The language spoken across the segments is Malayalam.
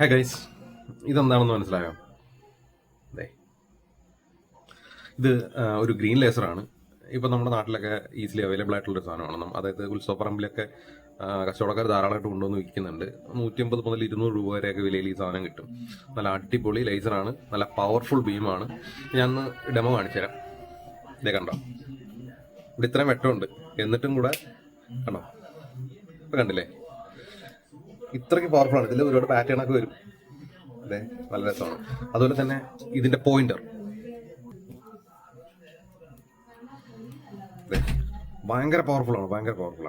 ഹേ ഗൈസ്, ഇതെന്താണെന്ന് മനസ്സിലായോ? അതെ, ഇത് ഒരു ഗ്രീൻ ലേസറാണ്. ഇപ്പം നമ്മുടെ നാട്ടിലൊക്കെ ഈസിലി അവൈലബിൾ ആയിട്ടുള്ളൊരു സാധനമാണ്. അതായത് ഉത്സവപ്പറമ്പിലൊക്കെ കച്ചവടക്കാർ ധാരാളമായിട്ട് കൊണ്ടുവന്ന് വിൽക്കുന്നുണ്ട്. 150 മുതൽ 200 രൂപ വരെയൊക്കെ വിലയിൽ ഈ സാധനം കിട്ടും. നല്ല അടിപൊളി ലേസറാണ്, നല്ല പവർഫുൾ ബീമാണ്. ഞാൻ ഒന്ന് ഡെമോ കാണിച്ചു തരാം. ഇതേ കണ്ടോ, ഇവിടെ ഇത്രയും വെട്ടമുണ്ട്, എന്നിട്ടും കൂടെ കണ്ടോ, ഇപ്പം കണ്ടില്ലേ, ഇത്രയ്ക്ക് പവർഫുൾ ആണ്. ഇതിൽ ഒരുപാട് പാറ്റേണൊക്കെ വരും. അതെ, നല്ല രസമാണ്. അതുപോലെ തന്നെ ഇതിന്റെ പോയിന്റർ ഭയങ്കര പവർഫുൾ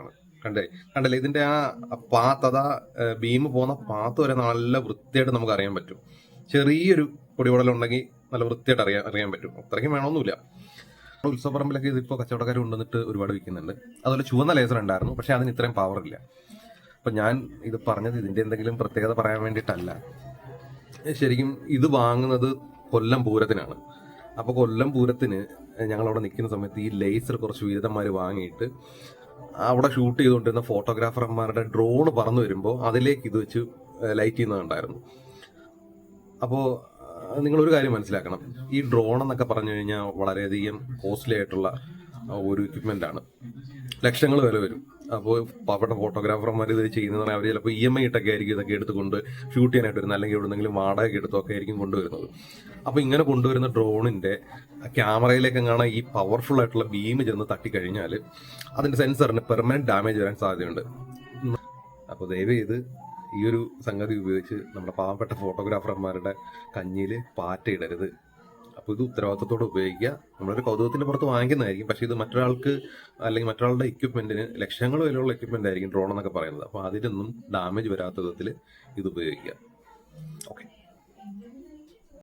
ആണ്. കണ്ടല്ലേ ഇതിന്റെ ആ പാത്ത്, അതാ ബീം പോകുന്ന പാത്ത് വരെ നല്ല വൃത്തിയായിട്ട് നമുക്ക് അറിയാൻ പറ്റും. ചെറിയൊരു പൊടിപടലുണ്ടെങ്കിൽ നല്ല വൃത്തിയായിട്ട് അറിയാൻ പറ്റും. അത്രയ്ക്കും വേണമെന്നില്ല. ഉത്സവപ്പറമ്പിലൊക്കെ ഇതിപ്പോൾ കച്ചവടക്കാർ കൊണ്ടുവന്നിട്ട് ഒരുപാട് വിൽക്കുന്നുണ്ട്. അതുപോലെ ചുവന്ന ലേസർ ഉണ്ടായിരുന്നു, പക്ഷെ അതിന് ഇത്രയും പവർ ഇല്ല. അപ്പം ഞാൻ ഇത് പറഞ്ഞത് ഇതിന്റെ എന്തെങ്കിലും പ്രത്യേകത പറയാൻ വേണ്ടിയിട്ടല്ല. ശരിക്കും ഇത് വാങ്ങുന്നത് കൊല്ലം പൂരത്തിനാണ്. അപ്പോൾ കൊല്ലം പൂരത്തിന് ഞങ്ങളവിടെ നിൽക്കുന്ന സമയത്ത് ഈ ലേസർ കുറച്ച് വീരന്മാർ വാങ്ങിയിട്ട് അവിടെ ഷൂട്ട് ചെയ്തുകൊണ്ടിരുന്ന ഫോട്ടോഗ്രാഫർമാരുടെ ഡ്രോൺ പറന്നു വരുമ്പോൾ അതിലേക്ക് ഇത് വെച്ച് ലൈറ്റ് ചെയ്യുന്നുണ്ടായിരുന്നു. അപ്പോൾ നിങ്ങളൊരു കാര്യം മനസ്സിലാക്കണം, ഈ ഡ്രോൺ എന്നൊക്കെ പറഞ്ഞു കഴിഞ്ഞാൽ വളരെയധികം കോസ്റ്റ്ലി ആയിട്ടുള്ള ഒരു എക്യുപ്മെൻ്റ് ആണ്. ലക്ഷങ്ങൾ വില വരും. അപ്പോൾ പാവപ്പെട്ട ഫോട്ടോഗ്രാഫർമാർ ഇത് ചെയ്യുന്നതെന്ന് അവർ ചിലപ്പോൾ EMI ഇട്ടൊക്കെ ആയിരിക്കും ഇതൊക്കെ എടുത്തുകൊണ്ട് ഷൂട്ട് ചെയ്യാനായിട്ട് വരുന്നത്, അല്ലെങ്കിൽ എവിടെന്നെങ്കിലും വാടക എടുത്തൊക്കെ ആയിരിക്കും കൊണ്ടുവരുന്നത്. അപ്പോൾ ഇങ്ങനെ കൊണ്ടുവരുന്ന ഡ്രോണിൻ്റെ ക്യാമറയിലേക്ക് കാണാൻ ഈ പവർഫുൾ ആയിട്ടുള്ള ബീം ചെന്ന് തട്ടിക്കഴിഞ്ഞാൽ അതിൻ്റെ സെൻസറിന് പെർമനന്റ് ഡാമേജ് വരാൻ സാധ്യതയുണ്ട്. അപ്പോൾ ദയവ് ചെയ്ത് ഈ ഒരു സംഗതി ഉപയോഗിച്ച് നമ്മുടെ പാവപ്പെട്ട ഫോട്ടോഗ്രാഫർമാരുടെ കഞ്ഞിയിൽ പാറ്റ ഇടരുത്. അപ്പോൾ ഇത് ഉത്തരവാദിത്തത്തോടെ ഉപയോഗിക്കുക. നമ്മളൊരു കൗതുകത്തിന്റെ പുറത്ത് വാങ്ങിക്കുന്നതായിരിക്കും, പക്ഷേ ഇത് മറ്റൊരാൾക്ക് അല്ലെങ്കിൽ മറ്റൊരാളുടെ എക്യുപ്മെന്റിന് ലക്ഷങ്ങൾ വിലയുള്ള എക്യുപ്മെന്റ് ആയിരിക്കും ഡ്രോൺ എന്നൊക്കെ പറയുന്നത്. അപ്പോൾ അതിനൊന്നും ഡാമേജ് വരാത്ത വിധത്തിൽ ഇത് ഉപയോഗിക്കുക.